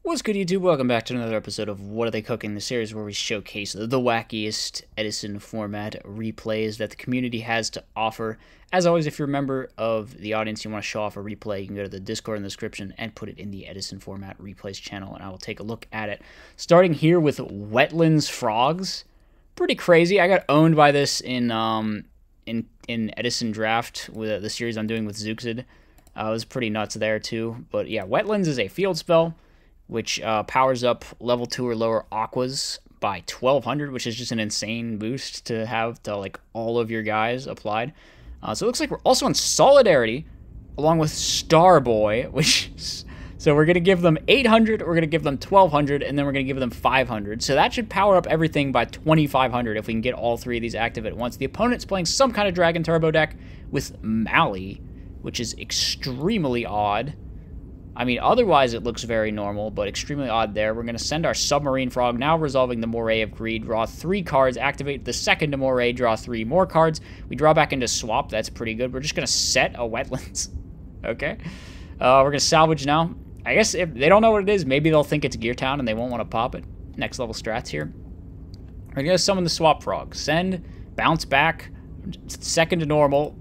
What's good, YouTube? Welcome back to another episode of What Are They Cooking, the series where we showcase the wackiest Edison format replays that the community has to offer. As always, if you're a member of the audience, you want to show off a replay, you can go to the Discord in the description and put it in the Edison format replays channel, and I will take a look at it. Starting here with Wetlands Frogs. Pretty crazy. I got owned by this in Edison Draft with the series I'm doing with Zooxid. It was pretty nuts there too. But yeah, Wetlands is a field spell which powers up level 2 or lower aquas by 1200, which is just an insane boost to have to like all of your guys applied. So it looks like we're also on Solidarity along with Starboy, so we're going to give them 800, we're going to give them 1200, and then we're going to give them 500. So that should power up everything by 2500 if we can get all three of these active at once. The opponent's playing some kind of Dragon Turbo deck with Mali, which is extremely odd. I mean, otherwise it looks very normal, but extremely odd there. We're going to send our Submarine Frog, now resolving the Moray of Greed. Draw 3 cards, activate the second Moray, draw 3 more cards. We draw back into Swap, that's pretty good. We're just going to set a Wetlands. Okay. We're going to salvage now. I guess if they don't know what it is, maybe they'll think it's Gear Town and they won't want to pop it. Next level strats here. We're going to summon the Swap Frog. Send, bounce back, second to normal.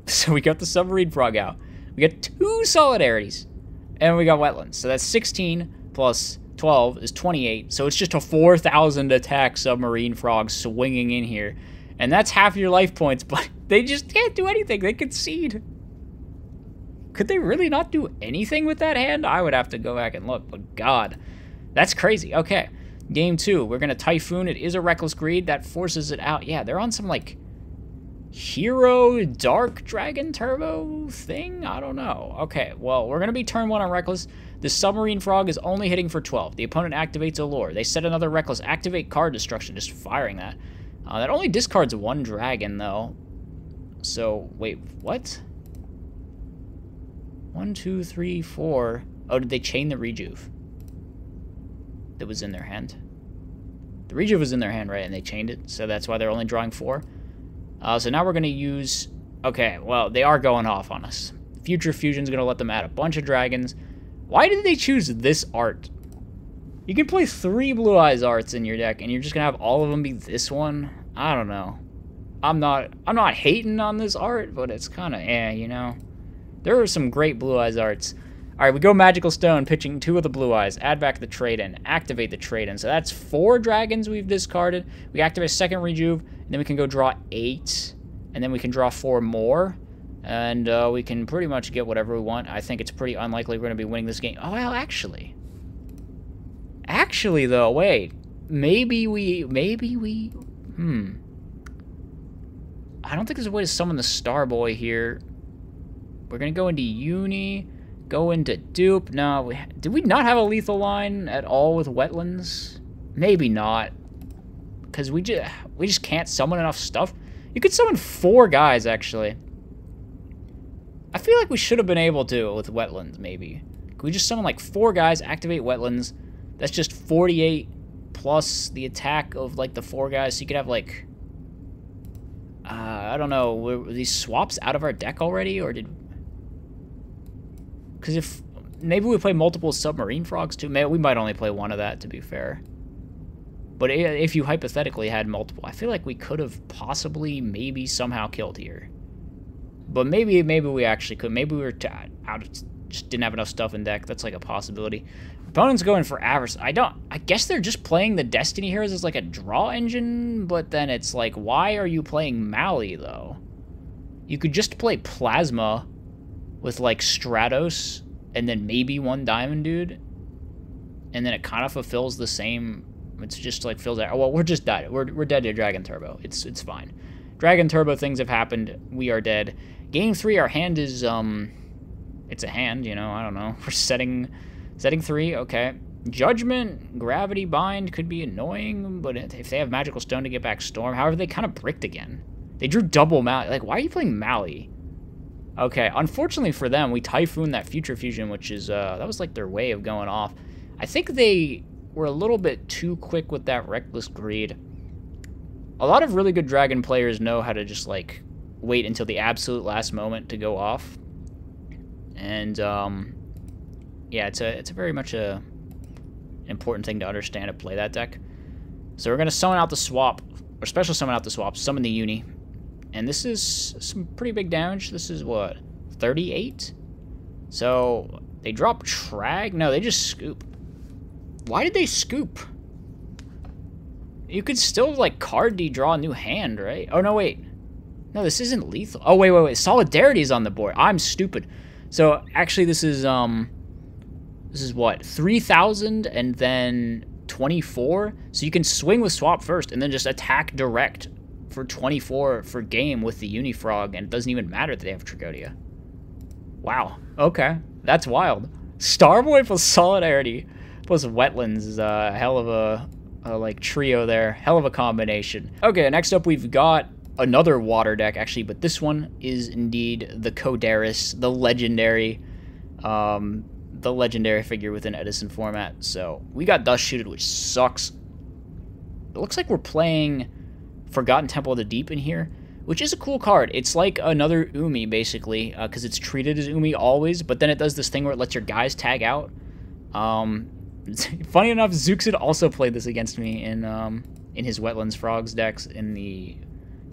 So we got the Submarine Frog out. We got 2 Solidarities. And we got Wetlands. So that's 16 plus 12 is 28. So it's just a 4,000 attack Submarine Frog swinging in here. And that's half your life points, but they just can't do anything. They concede. Could they really not do anything with that hand? I would have to go back and look, but God. That's crazy. Okay. Game 2. We're going to Typhoon. It is a Reckless Greed. That forces it out. Yeah, they're on some, like, Hero Dark Dragon Turbo thing? I don't know. Okay, well, we're going to be turn 1 on Reckless. The Submarine Frog is only hitting for 12. The opponent activates a lure. They set another Reckless. Activate card destruction, just firing that. That only discards 1 dragon, though. So, wait, what? 1, 2, 3, 4. Oh, did they chain the Rejuve? That was in their hand. The Rejuve was in their hand, right? And they chained it, so that's why they're only drawing 4. So now we're going to use... Okay, well, they are going off on us. Future Fusion's going to let them add a bunch of dragons. Why did they choose this art? You can play 3 Blue Eyes arts in your deck, and you're just going to have all of them be this one? I don't know. I'm not hating on this art, but it's kind of you know? There are some great Blue Eyes arts. All right, we go Magical Stone, pitching 2 of the Blue Eyes. Add back the trade-in. Activate the trade-in. So that's 4 dragons we've discarded. We activate a second Rejuve, and then we can go draw 8. And then we can draw 4 more. And we can pretty much get whatever we want. I think it's pretty unlikely we're going to be winning this game. Oh, well, actually. Actually, though, wait. Maybe we... I don't think there's a way to summon the Starboy here. We're going to go into Uni... Go into Dupe. No, did we not have a lethal line at all with Wetlands? Maybe not. Because we just can't summon enough stuff. You could summon 4 guys, actually. I feel like we should have been able to with Wetlands, maybe. Could we just summon like 4 guys, activate Wetlands? That's just 48 plus the attack of like the 4 guys. So you could have like... I don't know. Were these swaps out of our deck already? Or did... Because if maybe we play multiple Submarine Frogs too, we might only play 1 of that, to be fair. But if you hypothetically had multiple, I feel like we could have possibly maybe somehow killed here. But maybe we actually could. Maybe we were just didn't have enough stuff in deck. That's like a possibility. Opponent's going for average. I guess they're just playing the Destiny Heroes as like a draw engine, but then it's like, why are you playing Mali though? You could just play Plasma with like Stratos and then maybe 1 Diamond Dude, and then it kind of fulfills the same. It's just like fills out. Oh, well, we're just dead. We're dead to Dragon Turbo. It's fine. Dragon Turbo things have happened. We are dead. Game 3, our hand is it's a hand. You know, I don't know. We're setting 3. Okay. Judgment, Gravity Bind could be annoying, but if they have Magical Stone to get back Storm, however, they kind of bricked again. They drew double Mali. Like, why are you playing Mali? Okay, unfortunately for them, we Typhooned that Future Fusion, which is, that was like their way of going off. I think they were a little bit too quick with that Reckless Greed. A lot of really good Dragon players know how to just, like, wait until the absolute last moment to go off. And, yeah, it's a very much a an important thing to understand to play that deck. So we're going to summon out the swap, or special summon out the swap, summon the uni. And this is some pretty big damage. This is what, 38? So they drop Trag? No, they just scoop. Why did they scoop? You could still, like, card draw a new hand, right? Oh, no, wait. No, this isn't lethal. Oh, wait. Solidarity is on the board. I'm stupid. So, actually, this is what? 3,000 and then 24? So you can swing with swap first and then just attack direct for 24 for game with the Unifrog, and it doesn't even matter that they have Tragodia. Wow. Okay. That's wild. Starboy plus Solidarity plus Wetlands is a hell of a like trio there. Hell of a combination. Okay, next up we've got another water deck actually, but this one is indeed the Kodaris, the legendary figure within Edison format. So we got Dust Shooted, which sucks. It looks like we're playing Forgotten Temple of the Deep in here, which is a cool card. It's like another Umi, basically, because it's treated as Umi always, but then it does this thing where it lets your guys tag out. Funny enough, Zuxid also played this against me in his Wetlands Frogs decks in the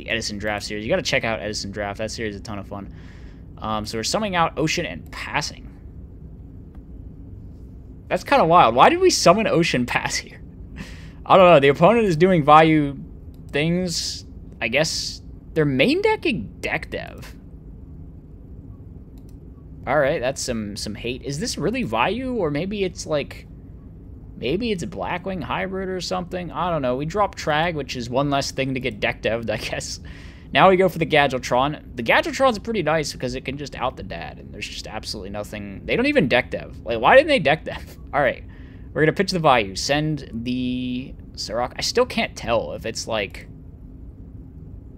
Edison Draft series. You got to check out Edison Draft. That series is a ton of fun. So we're summoning out Ocean and passing. That's kind of wild. Why did we summon Ocean Pass here? I don't know. The opponent is doing Vayu things. I guess they're main decking Deck Dev. Alright, that's some hate. Is this really Vayu? Or maybe it's like... Maybe it's a Blackwing hybrid or something? I don't know. We drop Trag, which is one less thing to get Deck Dev'd, I guess. Now we go for the Gadgetron. The Gadgetron's pretty nice because it can just out the dad, and there's just absolutely nothing... They don't even Deck Dev. Like, why didn't they Deck Dev? Alright, we're going to pitch the Vayu. Send the Sirach. I still can't tell if it's, like,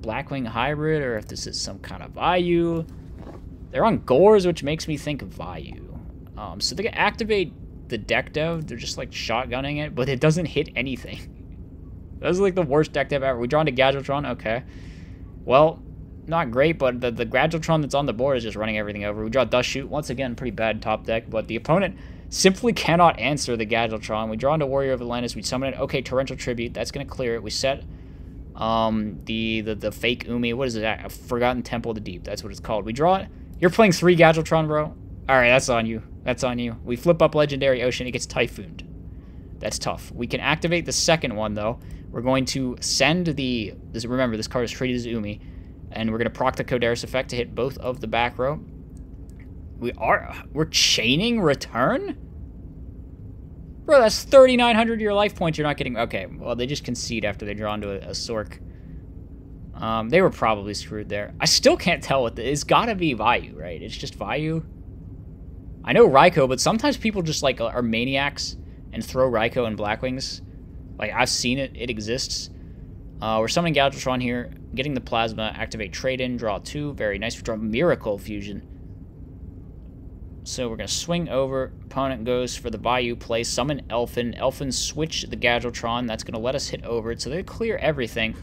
Blackwing hybrid or if this is some kind of Vayu. They're on Gores, which makes me think Vayu. So they can activate the Deck Dev. They're just, like, shotgunning it, but it doesn't hit anything. That's, like, the worst Deck Dev ever. We draw into Gadgetron? Okay. Well, not great, but the Gadgetron that's on the board is just running everything over. We draw Dust Shoot. Once again, pretty bad top deck, but the opponent simply cannot answer the Gadgetron. We draw into Warrior of Atlantis. We summon it. Okay, Torrential Tribute. That's going to clear it. We set the fake Umi. What is it? A Forgotten Temple of the Deep. That's what it's called. We draw it. You're playing 3 Gadgetron, bro? Alright, that's on you. That's on you. We flip up Legendary Ocean. It gets Typhooned. That's tough. We can activate the second one, though. We're going to send the... Remember, this card is treated as Umi. And we're going to proc the Kodaris effect to hit both of the back row. We're chaining Return? Bro, that's 3,900 of your life points you're not getting... Okay, well, they just concede after they draw into a Sork. They were probably screwed there. I still can't tell what it's gotta be Vayu, right? It's just Vayu. I know Raikou, but sometimes people just, like, are maniacs and throw Raikou and Blackwings. Like, I've seen it. It exists. We're summoning Gadgetron here, getting the Plasma, activate Trade-In, draw 2. Very nice. We draw Miracle Fusion. So we're going to swing over. Opponent goes for the Vayu play. Summon Elfin. Elfin switch the Gadgetron. That's going to let us hit over it. So they clear everything.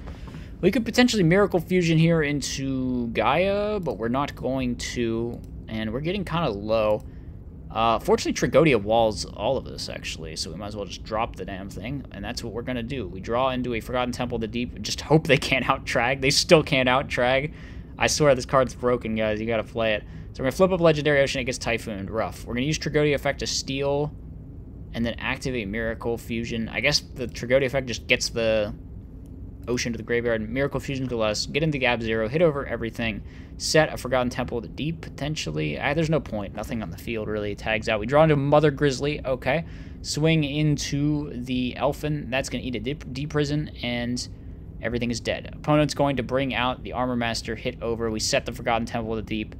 We could potentially Miracle Fusion here into Gaia, but we're not going to. And we're getting kind of low. Fortunately, Tragodia walls all of this, actually, so we might as well just drop the damn thing, and that's what we're going to do. We draw into a Forgotten Temple of the Deep, and just hope they can't out-Trag. They still can't out-Trag. I swear this card's broken, guys. You got to play it. So we're going to flip up Legendary Ocean. It gets Typhooned. Rough. We're going to use Tragodia effect to steal, and then activate Miracle Fusion. I guess the Tragodia effect just gets the Ocean to the graveyard. Miracle Fusion to us. Get into Gab 0. Hit over everything. Set a Forgotten Temple of the Deep, potentially. There's no point. Nothing on the field really tags out. We draw into Mother Grizzly. Okay. Swing into the Elfin. That's going to eat a Deep Prison, and everything is dead. Opponent's going to bring out the Armor Master. Hit over. We set the Forgotten Temple of the Deep.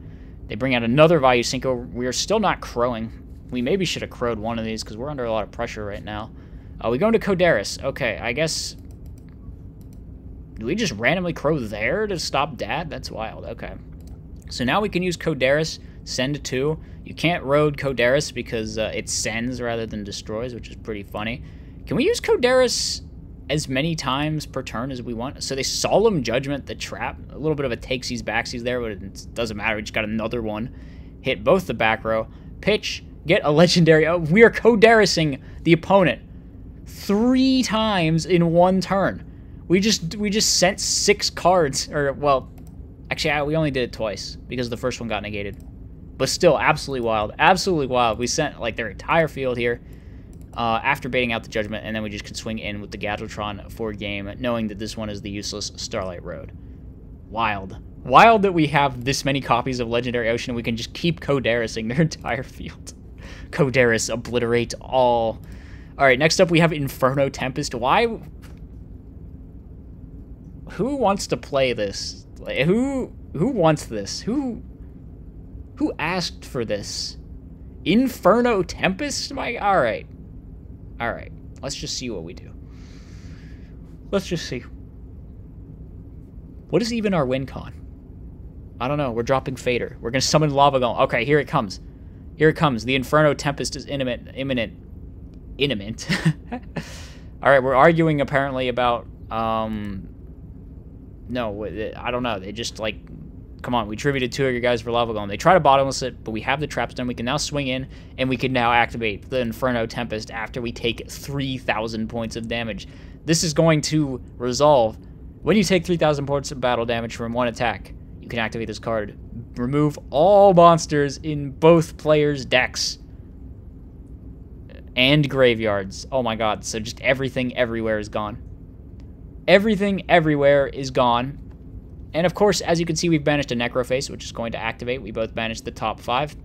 They bring out another Vayu Synchro. We are still not crowing. We maybe should have crowed one of these because we're under a lot of pressure right now. We go into Kodaris. Okay, I guess... Do we just randomly crow there to stop Dad? That's wild. Okay. So now we can use Kodaris, send 2. You can't road Kodaris because it sends rather than destroys, which is pretty funny. Can we use Kodaris as many times per turn as we want? So they Solemn Judgment the trap. A little bit of a takesies backsies there, but it doesn't matter. We just got another one. Hit both the back row. Pitch. Get a legendary... Oh, we are Kodarising the opponent. 3 times in 1 turn. We just sent 6 cards, or, well, actually, we only did it twice, because the first one got negated. But still, absolutely wild. Absolutely wild. We sent, like, their entire field here after baiting out the Judgment, and then we just could swing in with the Gadgetron for game, knowing that this one is the useless Starlight Road. Wild. Wild that we have this many copies of Legendary Ocean, and we can just keep Codericing their entire field. Coderis, obliterate all. Alright, next up we have Inferno Tempest. Why? Who wants to play this? Like, who wants this? Who asked for this? Inferno Tempest? Alright. Alright. Let's just see what we do. Let's just see. What is even our win con? I don't know. We're dropping Fader. We're going to summon Lava Golem. Okay, here it comes. Here it comes. The Inferno Tempest is imminent. Alright, we're arguing apparently about, no, I don't know. They just, like, come on, we tributed 2 of your guys for Lava Golem. They try to bottomless it, but we have the Trap Stone. We can now swing in, and we can now activate the Inferno Tempest after we take 3,000 points of damage. This is going to resolve. When you take 3,000 points of battle damage from 1 attack, you can activate this card. Remove all monsters in both players' decks and graveyards. Oh my god, so just everything everywhere is gone. Everything everywhere is gone. And of course, as you can see, we've banished a Necroface, which is going to activate. We both banished the top 5.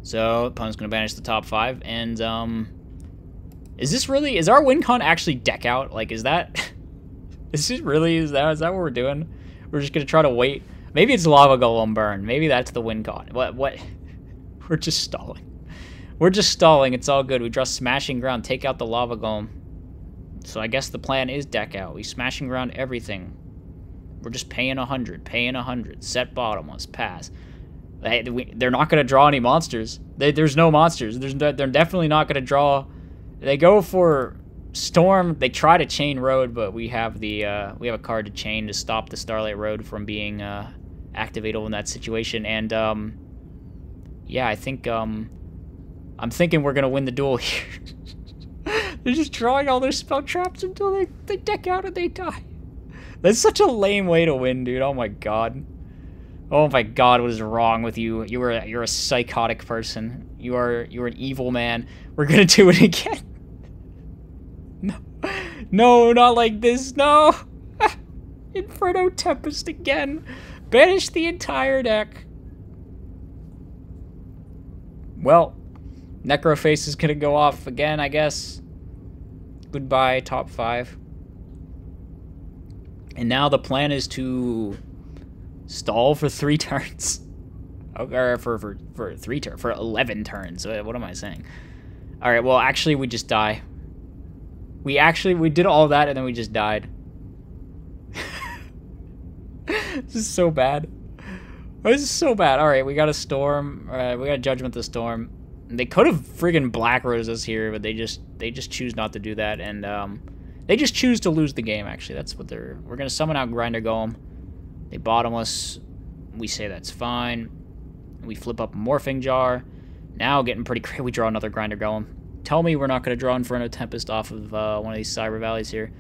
So, opponent's going to banish the top 5. And, is our win con actually deck out? Like, is that is that what we're doing? We're just going to try to wait. Maybe it's Lava Golem burn. Maybe that's the win con. What? We're just stalling. We're just stalling. It's all good. We draw Smashing Ground, take out the Lava Golem. So I guess the plan is deck out. We Smashing Ground everything. We're just paying 100, set bottomless, pass. They're not going to draw any monsters. There's no monsters. They're definitely not going to draw. They go for Storm. They try to chain Road, but we have a card to chain to stop the Starlight Road from being activatable in that situation. And yeah, I think I'm thinking we're going to win the duel here. They're just drawing all their spell traps until they deck out and they die. That's such a lame way to win, dude. Oh my god. Oh my god, what is wrong with you? You're a psychotic person. You're an evil man. We're gonna do it again. No. No, not like this. No. Inferno Tempest again. Banish the entire deck. Well, Necroface is gonna go off again, I guess. Goodbye, top 5. And now the plan is to stall for 3 turns. Or for 11 turns. What am I saying? Alright, well, actually, we just die. We did all that, and then we just died. This is so bad. This is so bad. Alright, we got a Storm. We got Judgment the Storm. They could have friggin' Black Rose us here, but they just choose not to do that, and they just choose to lose the game. Actually, that's what we're gonna summon out Grinder Golem. They bottomless. We say that's fine. We flip up Morphing Jar. Now getting pretty crazy. We draw another Grinder Golem. Tell me we're not gonna draw Inferno Tempest off of one of these Cyber Valleys here.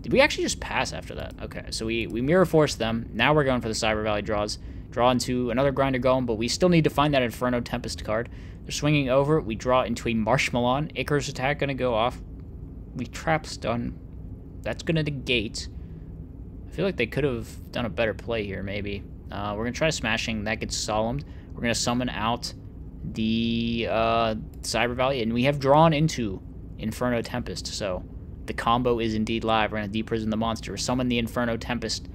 Did we actually just pass after that? Okay, so we Mirror Force them. Now we're going for the Cyber Valley draws. Draw into another Grinder Golem, but we still need to find that Inferno Tempest card. They're swinging over. We draw into a Marshmallow. Icarus attack gonna go off. We Trap Stun. That's gonna negate. I feel like they could have done a better play here, maybe. We're gonna try Smashing. That gets Solemned. We're gonna summon out the Cyber Valley, and we have drawn into Inferno Tempest, so the combo is indeed live. We're gonna deprison the monster, summon the Inferno Tempest,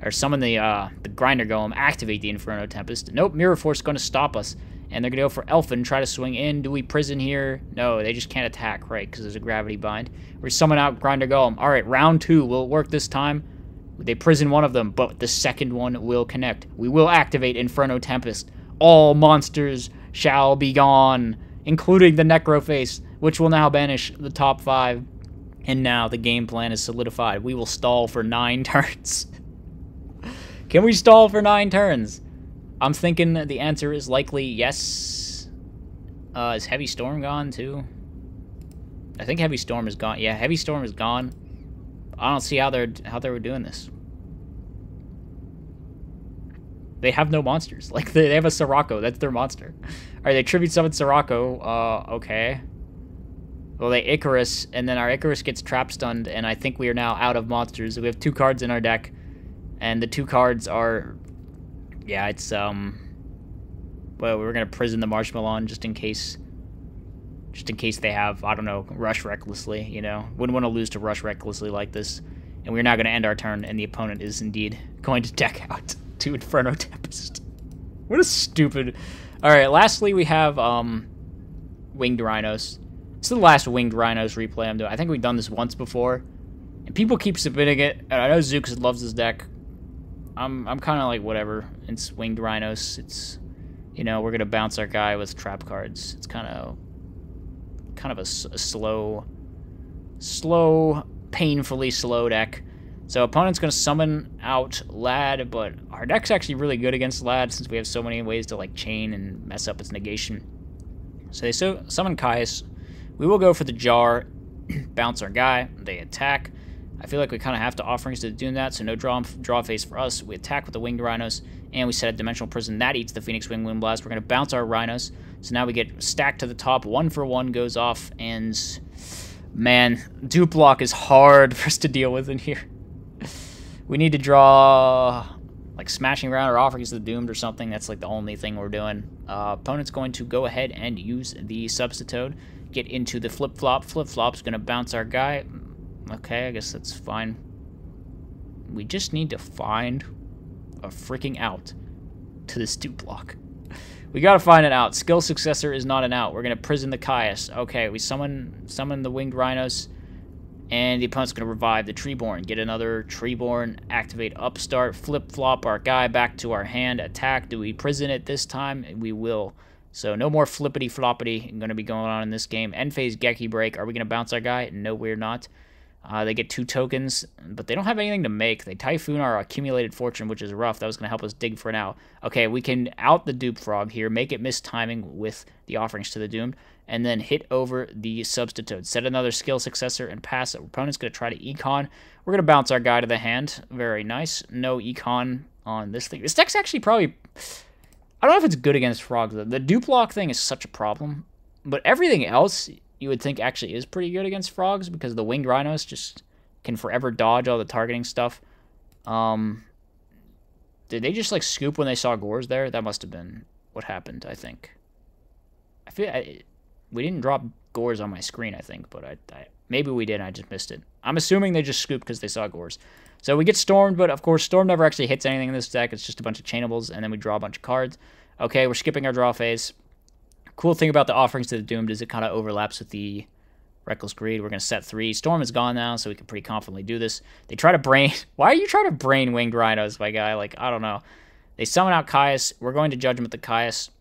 or summon the Grinder Golem, activate the Inferno Tempest. Nope, Mirror Force is gonna stop us, and they're gonna go for Elfin, try to swing in. Do we prison here? No, they just can't attack, right, because there's a Gravity Bind. We're summon out Grinder Golem. Alright, round 2. Will it work this time? They prison one of them, but the second one will connect. We will activate Inferno Tempest. All monsters shall be gone, including the Necroface, which will now banish the top 5. And now the game plan is solidified. We will stall for 9 turns. Can we stall for 9 turns? I'm thinking the answer is likely yes. Is Heavy Storm gone too? I think Heavy Storm is gone. Yeah, Heavy Storm is gone. I don't see how they were doing this. They have no monsters. Like, they have a Sirocco. That's their monster. Alright, they tribute summon Sirocco. Okay. Well, they Icarus, and then our Icarus gets trap stunned, and I think we are now out of monsters. We have 2 cards in our deck, and the 2 cards are... Yeah, it's, well, we're gonna prison the Marshmallow just in case they have, I don't know, Rush Recklessly, you know? Wouldn't want to lose to Rush Recklessly like this. And we're now gonna end our turn, and the opponent is indeed going to deck out 2 Inferno Tempest. What a stupid... Alright, lastly we have, Winged Rhinos. This is the last Winged Rhinos replay I'm doing. I think we've done this once before, and people keep submitting it, and I know Zooks loves this deck. I'm kind of like, whatever. It's Winged Rhinos. It's, you know, we're going to bounce our guy with trap cards. It's kind of a slow, painfully slow deck. So opponent's going to summon out Lad, but our deck's actually really good against Lad since we have so many ways to, like, chain and mess up its negation. So they summon Caius. We will go for the Jar, bounce our guy. They attack. I feel like we kind of have to Offerings to do that, so no draw phase for us. We attack with the Winged Rhinos, and we set a Dimensional Prison. That eats the Phoenix Wing Wind Blast. We're going to bounce our Rhinos, so now we get stacked to the top. 1 for 1 goes off, and man, dupe block is hard for us to deal with in here. We need to draw like Smashing Round or Offerings of the Doomed or something. That's like the only thing we're doing. Opponent's going to go ahead and use the Substitute. Get into the Flip-Flop. Flip-Flop's going to bounce our guy. Okay, I guess that's fine. We just need to find a freaking out to this dupe block. We gotta find an out. Skill Successor is not an out. We're gonna prison the Caius. Okay, we summon the Winged Rhinos, and the opponent's gonna revive the Treeborn. Get another Treeborn. Activate Upstart. Flip-flop our guy back to our hand. Attack. Do we prison it this time? We will. So no more flippity-floppity going to be going on in this game. End phase Geki Break. Are we gonna bounce our guy? No, we're not. They get 2 tokens, but they don't have anything to make. They Typhoon our Accumulated Fortune, which is rough. That was going to help us dig for an out. Okay, we can out the Dupe Frog here, make it miss timing with the Offerings to the Doomed, and then hit over the Substitute. Set another Skill Successor and pass it. Opponent's going to try to Econ. We're going to bounce our guy to the hand. Very nice. No Econ on this thing. This deck's actually probably... I don't know if it's good against Frogs, though. The Dupe Block thing is such a problem, but everything else... you would think actually is pretty good against Frogs because the Winged Rhinos just can forever dodge all the targeting stuff. Did they just like scoop when they saw Gores there? That must have been what happened, I think. I feel we didn't drop Gores on my screen, I think, but maybe we did and I just missed it. I'm assuming they just scooped because they saw Gores. So we get Stormed, but of course Storm never actually hits anything in this deck. It's just a bunch of chainables, and then we draw a bunch of cards. Okay, we're skipping our draw phase. Cool thing about the Offerings to the Doomed is it kind of overlaps with the Reckless Greed. We're going to set 3. Storm is gone now, so we can pretty confidently do this. They try to brain... Why are you trying to brain Winged Rhinos, my guy? Like, I don't know. They summon out Caius. We're going to Judgment the Caius.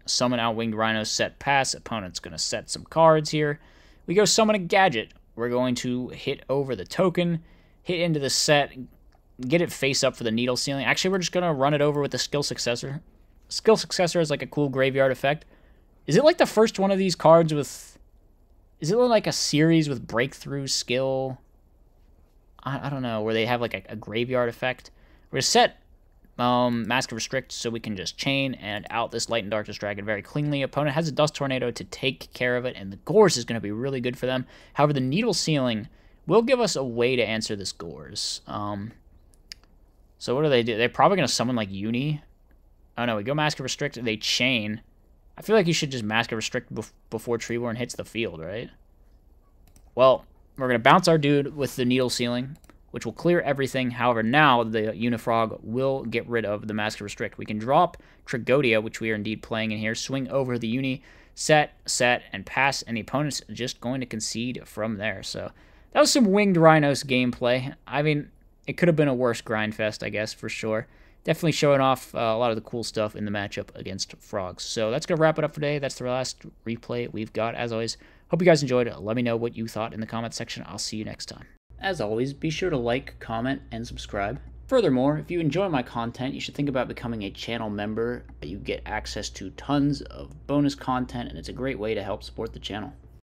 Summon out Winged Rhinos, set pass. Opponent's going to set some cards here. We go summon a Gadget. We're going to hit over the token, hit into the set, get it face up for the Needle Ceiling. Actually, we're just going to run it over with the Skill Successor. Skill Successor is like a cool graveyard effect. Is it like the first one of these cards with... Is it like a series with Breakthrough, Skill? I don't know, where they have like a graveyard effect. We're going to set Mask of Restrict so we can just chain and out this Light and Darkness Dragon very cleanly. Opponent has a Dust Tornado to take care of it, and the Gores is going to be really good for them. However, the Needle Ceiling will give us a way to answer this Gores. So what do? They're probably going to summon like Uni. Oh no, we go Mask of Restrict, they chain. I feel like you should just Mask of Restrict before Treeborn hits the field, right? Well, we're going to bounce our dude with the Needle Ceiling, which will clear everything. However, now the Unifrog will get rid of the Mask of Restrict. We can drop Trigodia, which we are indeed playing in here, swing over the Uni, set, and pass, and the opponent's just going to concede from there. So that was some Winged Rhinos gameplay. I mean, it could have been a worse grind fest, I guess, for sure. Definitely showing off a lot of the cool stuff in the matchup against Frogs. So that's going to wrap it up for today. That's the last replay we've got. As always, hope you guys enjoyed. Let me know what you thought in the comment section. I'll see you next time. As always, be sure to like, comment, and subscribe. Furthermore, if you enjoy my content, you should think about becoming a channel member. You get access to tons of bonus content, and it's a great way to help support the channel.